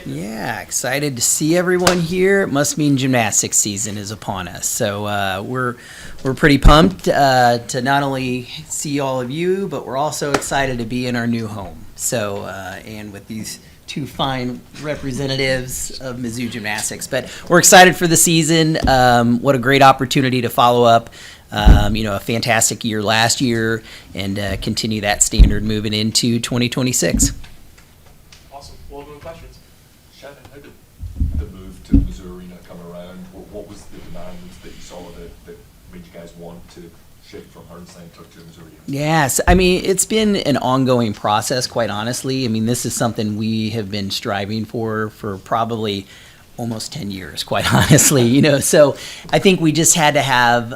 Yeah, excited to see everyone here. It must mean gymnastics season is upon us. So we're pretty pumped to not only see all of you, but we're also excited to be in our new home. So and with these two fine representatives of Mizzou gymnastics, but we're excited for the season. What a great opportunity to follow up. A fantastic year last year and continue that standard moving into 2026. Awesome. Well, no questions. Shannon, how did the move to Mizzou Arena come around? What was the demands that you saw that made you guys want to shift from Hearn Center to Mizzou Arena? Yes, I mean, it's been an ongoing process, quite honestly. I mean, this is something we have been striving for probably almost 10 years, quite honestly, so I think we just had to have,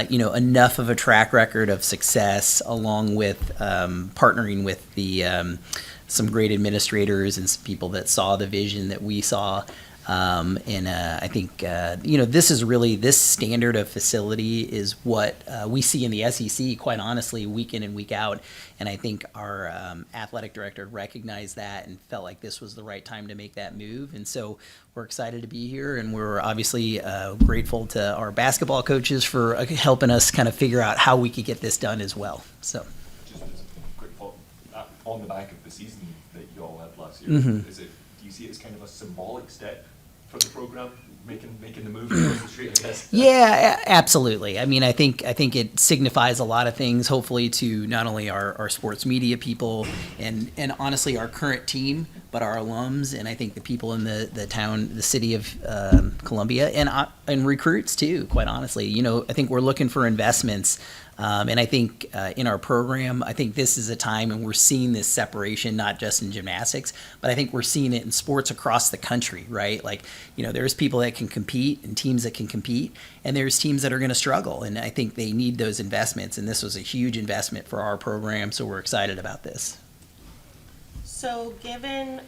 enough of a track record of success along with partnering with the some great administrators and some people that saw the vision that we saw. I think, this standard of facility is what we see in the SEC, quite honestly, week in and week out. And I think our athletic director recognized that and felt like this was the right time to make that move. And so we're excited to be here. And we're obviously grateful to our basketball coaches for helping us kind of figure out how we could get this done as well. So. Just as a quick thought, on the back of the season that you all had last year, Mm-hmm. do you see it as kind of a symbolic step for the program, making the move across the street, I guess? Yeah, absolutely. I mean, I think it signifies a lot of things, hopefully, to not only our sports media people and honestly our current team, but our alums, and I think the people in the city of Columbia, and recruits too. Quite honestly, I think we're looking for investments. And I think in our program, I think this is a time, and we're seeing this separation, not just in gymnastics, but I think we're seeing it in sports across the country, right? Like, there's people that can compete and teams that can compete, and there's teams that are going to struggle. And I think they need those investments, and this was a huge investment for our program, so we're excited about this. So given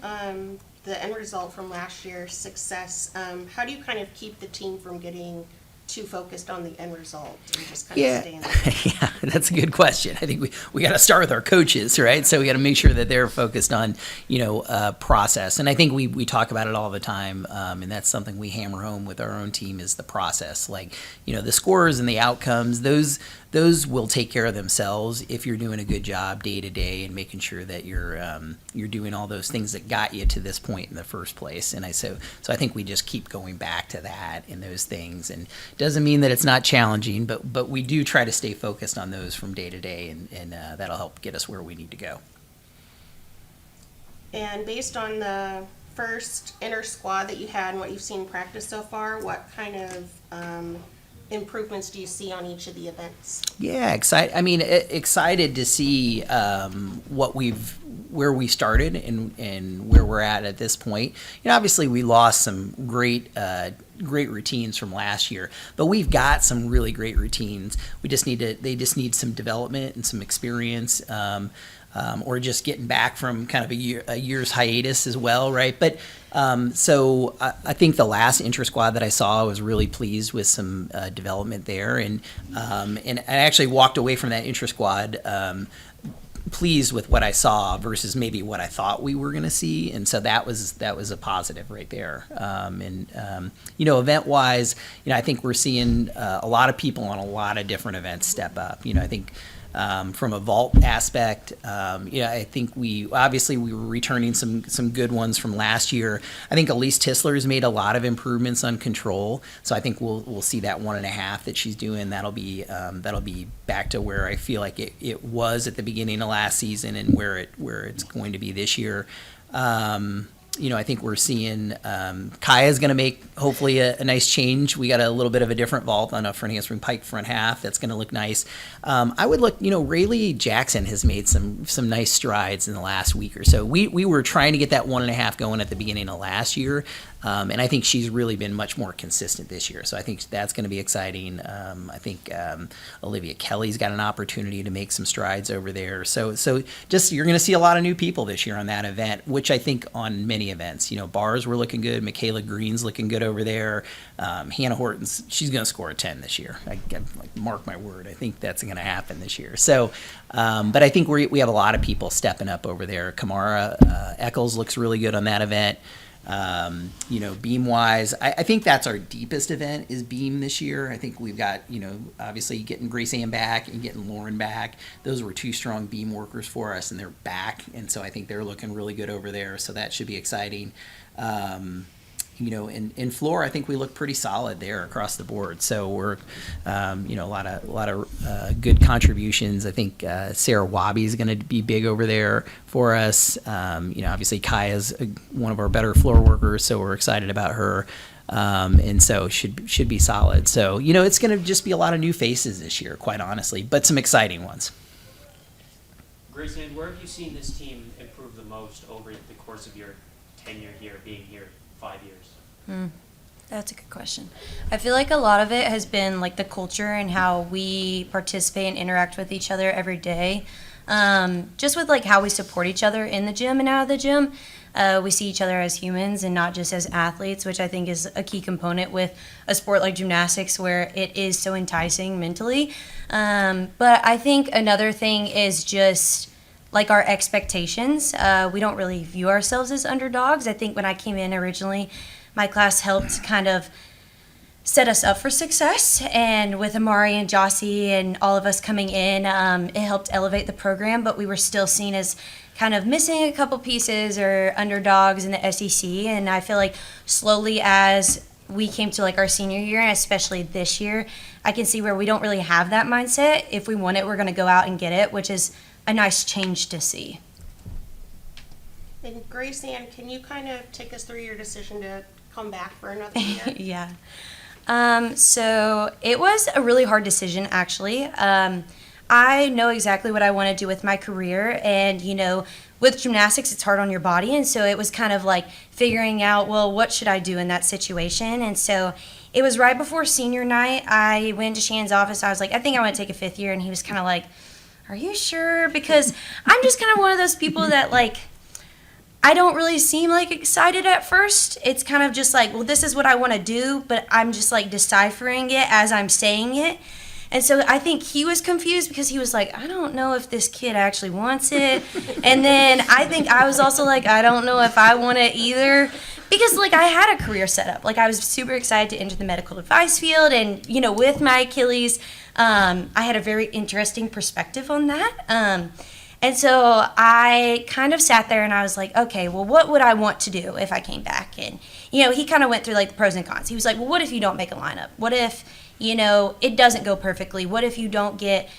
the end result from last year's success, how do you kind of keep the team from getting too focused on the end result and just kind of staying there? Yeah, that's a good question. I think we got to start with our coaches, right? So we got to make sure that they're focused on, process. And I think we talk about it all the time, and that's something we hammer home with our own team is the process. Like, the scores and the outcomes, those will take care of themselves if you're doing a good job day to day and making sure that you're doing all those things that got you to this point in the first place. And so I think we just keep going back to that and those things. And doesn't mean that it's not challenging, but we do try to stay focused on those from day to day, and that'll help get us where we need to go. And based on the first inner squad that you had and what you've seen in practice so far, what kind of improvements do you see on each of the events? Yeah, excited to see where we started and where we're at this point. Obviously we lost some great routines from last year, but we've got some really great routines. They just need some development and some experience. Or just getting back from kind of a year's hiatus as well, right? But so I think the last intra-squad that I saw, I was really pleased with some development there, and I actually walked away from that intra-squad pleased with what I saw versus maybe what I thought we were going to see, and so that was a positive right there. Event-wise, I think we're seeing a lot of people on a lot of different events step up. I think. From a vault aspect, I think we were returning some good ones from last year. I think Elise Tisler's made a lot of improvements on control, so I think we'll see that 1.5 that she's doing. That'll be back to where I feel like it was at the beginning of last season and where it's going to be this year. I think we're seeing Kaya's going to make hopefully a nice change. We got a little bit of a different vault on a front handspring pike front half. That's going to look nice. I would look, Rayleigh Jackson has made some nice strides in the last week or so. We were trying to get that 1.5 going at the beginning of last year. And I think she's really been much more consistent this year. So I think that's going to be exciting. I think Olivia Kelly's got an opportunity to make some strides over there. So just you're going to see a lot of new people this year on that event, which I think on many events. Bars were looking good. Michaela Green's looking good over there. Hannah Horton's, she's going to score a 10 this year. I mark my word. I think that's going to happen this year. So, but I think we have a lot of people stepping up over there. Kamara Eccles looks really good on that event. Beam wise, I think that's our deepest event is beam this year. I think we've got, obviously getting Grace Ann back and getting Lauren back. Those were two strong beam workers for us, and they're back. And so I think they're looking really good over there. So that should be exciting. In floor, I think we look pretty solid there across the board. So we're, a lot of good contributions. I think Sarah Wabi is going to be big over there for us. Obviously Kaya's one of our better floor workers, so we're excited about her. And so should be solid. So it's going to just be a lot of new faces this year, quite honestly, but some exciting ones. Grace Ann, where have you seen this team improve the most over the course of your tenure here, being here 5 years? That's a good question. I feel like a lot of it has been like the culture and how we participate and interact with each other every day. Just with like how we support each other in the gym and out of the gym. We see each other as humans and not just as athletes, which I think is a key component with a sport like gymnastics where it is so enticing mentally. But I think another thing is just like our expectations. We don't really view ourselves as underdogs. I think when I came in originally, my class helped kind of set us up for success. And with Amari and Jossie and all of us coming in, it helped elevate the program, but we were still seen as kind of missing a couple pieces or underdogs in the SEC. And I feel like slowly as we came to like our senior year, and especially this year, I can see where we don't really have that mindset. If we want it, we're going to go out and get it, which is a nice change to see. And Grace Ann, can you kind of take us through your decision to come back for another year? Yeah. So it was a really hard decision, actually. I know exactly what I want to do with my career, and with gymnastics, it's hard on your body, and so it was kind of like figuring out, well, what should I do in that situation? And so it was right before senior night. I went to Shannon's office. I was like, I think I want to take a fifth year, and he was kind of like, are you sure? Because I'm just kind of one of those people that like, I don't really seem like excited at first. It's kind of just like, well, this is what I want to do, but I'm just like deciphering it as I'm saying it. And so I think he was confused because he was like, I don't know if this kid actually wants it. And then I think I was also like, I don't know if I want it either. Because like I had a career set up. Like I was super excited to enter the medical advice field. And, with my Achilles, I had a very interesting perspective on that. And so I kind of sat there and I was like, okay, well, what would I want to do if I came back? And, he kind of went through like the pros and cons. He was like, well, what if you don't make a lineup? What if, it doesn't go perfectly? What if you don't get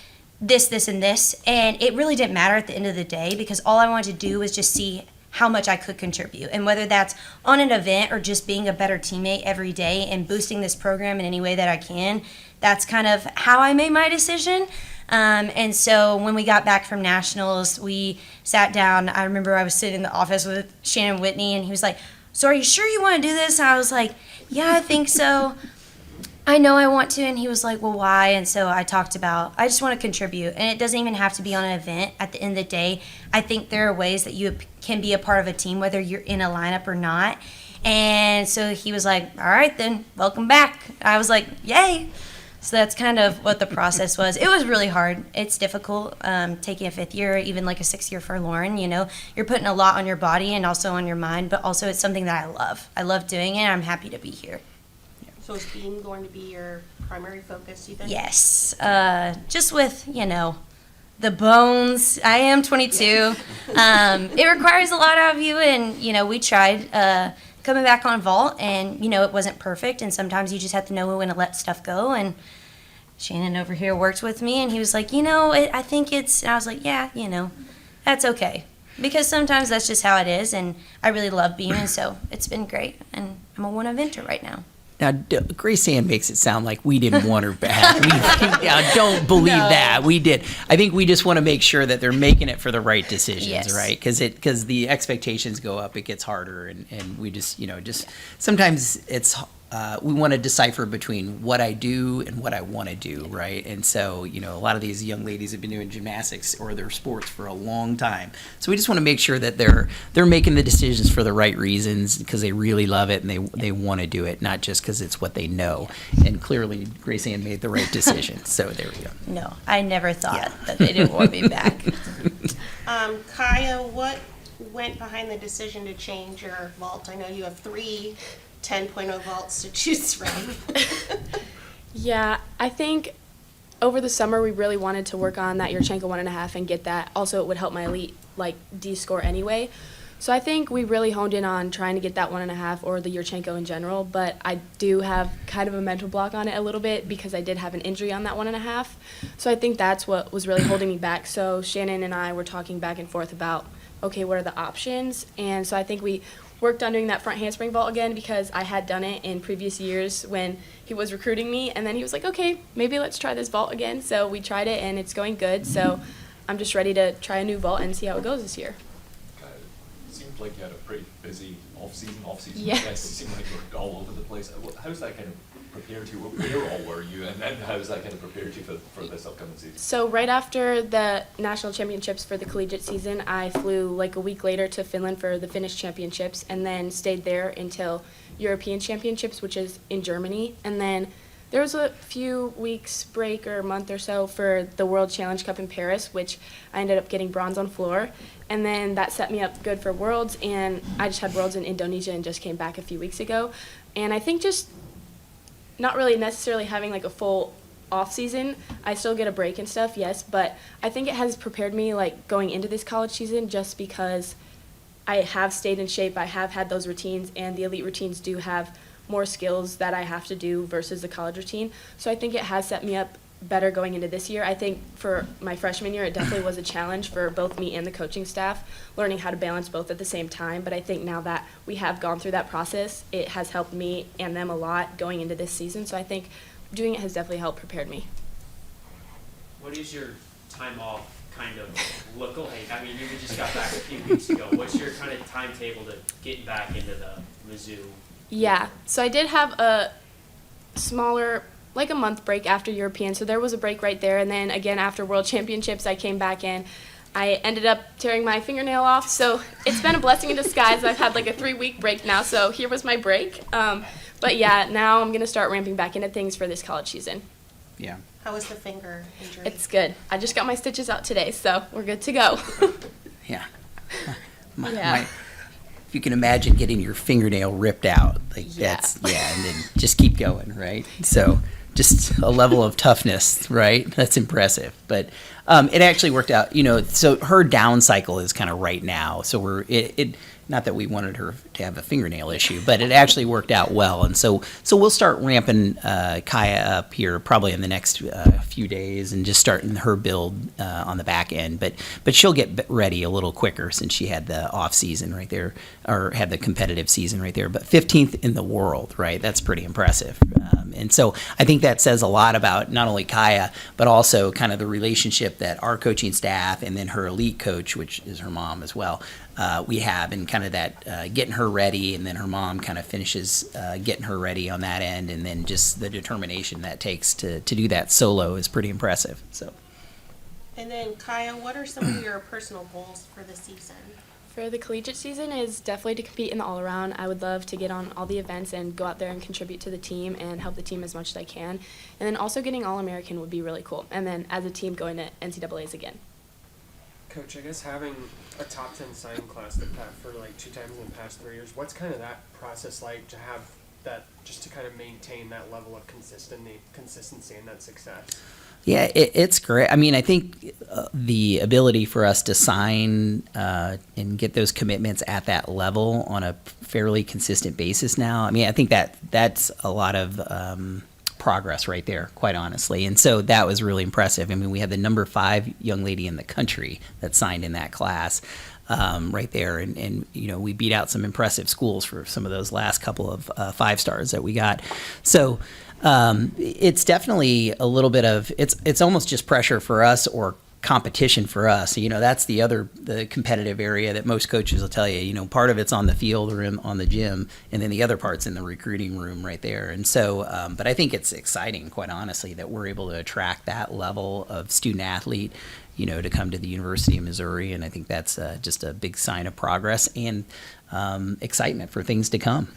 this, this, and this? And it really didn't matter at the end of the day because all I wanted to do was just see how much I could contribute. And whether that's on an event or just being a better teammate every day and boosting this program in any way that I can, that's kind of how I made my decision. And so when we got back from nationals, we sat down. I remember I was sitting in the office with Shannon Whitney, and he was like, so are you sure you want to do this? And I was like, yeah, I think so. I know I want to. And he was like, well, why? And so I talked about, I just want to contribute. And it doesn't even have to be on an event. At the end of the day, I think there are ways that you can be a part of a team, whether you're in a lineup or not. And so he was like, all right, then, welcome back. I was like, yay. So that's kind of what the process was. It was really hard. It's difficult taking a fifth year, even like a sixth year for Lauren. You're putting a lot on your body and also on your mind, but also it's something that I love. I love doing it. I'm happy to be here. So is beam going to be your primary focus, you think? Yes. Just with, the bones. I am 22. It requires a lot out of you, and, we tried coming back on vault, and, it wasn't perfect, and sometimes you just have to know when to let stuff go, and Shannon over here worked with me, and he was like, I think it's, and I was like, yeah, that's okay. Because sometimes that's just how it is, and I really love beam, and so it's been great, and I'm a one-eventer right now. Now, Grace Ann makes it sound like we didn't want her back. Don't believe that. We did. I think we just want to make sure that they're making it for the right decisions, yes. Right? Because the expectations go up, it gets harder, and we just, sometimes it's, we want to decipher between what I do and what I want to do, right? And so, a lot of these young ladies have been doing gymnastics or their sports for a long time. So we just want to make sure that they're making the decisions for the right reasons because they really love it and they want to do it, not just because it's what they know. And clearly, Grace Ann made the right decision. So there we go. No, I never thought that they didn't want me back. Kaya, what went behind the decision to change your vault? I know you have 3 10.0 vaults to choose from. Yeah, I think over the summer we really wanted to work on that Yurchenko 1.5 and get that. Also, it would help my elite D score anyway. So I think we really honed in on trying to get that 1.5 or the Yurchenko in general. But I do have kind of a mental block on it a little bit because I did have an injury on that 1.5. So I think that's what was really holding me back. So Shannon and I were talking back and forth about, okay, what are the options? And so I think we worked on doing that front handspring vault again because I had done it in previous years when he was recruiting me, and then he was like, okay, maybe let's try this vault again. So we tried it, and it's going good. So I'm just ready to try a new vault and see how it goes this year. It seemed like you had a pretty busy off-season. Yes. It seemed like you were all over the place. How's that kind of prepared you? Where all were you, and how's that kind of prepared you for this upcoming season? So right after the national championships for the collegiate season, I flew like a week later to Finland for the Finnish championships and then stayed there until European championships, which is in Germany. And then there was a few weeks break or a month or so for the World Challenge Cup in Paris, which I ended up getting bronze on floor. And then that set me up good for Worlds, and I just had Worlds in Indonesia and just came back a few weeks ago. And I think just not really necessarily having like a full off season. I still get a break and stuff, yes, but I think it has prepared me like going into this college season just because I have stayed in shape, I have had those routines, and the elite routines do have more skills that I have to do versus the college routine. So I think it has set me up better going into this year. I think for my freshman year, it definitely was a challenge for both me and the coaching staff, learning how to balance both at the same time. But I think now that we have gone through that process, it has helped me and them a lot going into this season. So I think doing it has definitely helped prepared me. What is your time off kind of look like? I mean, you just got back a few weeks ago. What's your kind of timetable to get back into the Mizzou? Yeah, so I did have a smaller, like a month break after European, so there was a break right there, and then again after World Championships I came back in. I ended up tearing my fingernail off, so it's been a blessing in disguise. I've had like a 3-week break now, so here was my break. But yeah, now I'm going to start ramping back into things for this college season. Yeah. How was the finger injury? It's good. I just got my stitches out today, so we're good to go. Yeah. Yeah. If you can imagine getting your fingernail ripped out, like Yeah. that's, yeah, and then just keep going, right? So just a level of toughness, right? That's impressive. But it actually worked out, so her down cycle is kind of right now. So not that we wanted her to have a fingernail issue, but it actually worked out well. And so we'll start ramping Kaya up here probably in the next few days and just starting her build on the back end. But she'll get ready a little quicker since she had the off season right there, or had the competitive season right there. But 15th in the world, right? That's pretty impressive. And so I think that says a lot about not only Kaya, but also kind of the relationship that our coaching staff and then her elite coach, which is her mom as well, we have, and kind of that getting her ready, and then her mom kind of finishes getting her ready on that end, and then just the determination that takes to do that solo is pretty impressive. So. And then Kaya, what are some of your personal goals for the season? For the collegiate season is definitely to compete in the all-around. I would love to get on all the events and go out there and contribute to the team and help the team as much as I can. And then also getting All-American would be really cool. And then as a team going to NCAAs again. Coach, I guess having a top 10 signing class like that for like 2 times in the past 3 years, what's kind of that process like to have that, just to kind of maintain that level of consistency and that success? Yeah, it's great. I mean, I think the ability for us to sign and get those commitments at that level on a fairly consistent basis now, I mean, I think that's a lot of progress right there, quite honestly. And so that was really impressive. I mean, we had the number 5 young lady in the country that signed in that class right there. And we beat out some impressive schools for some of those last couple of 5-stars that we got. So it's definitely a little bit of, it's almost just pressure for us or competition for us. That's the competitive area that most coaches will tell you, part of it's on the field or on the gym, and then the other part's in the recruiting room right there. And so, but I think it's exciting, quite honestly, that we're able to attract that level of student athlete, to come to the University of Missouri. And I think that's just a big sign of progress and excitement for things to come.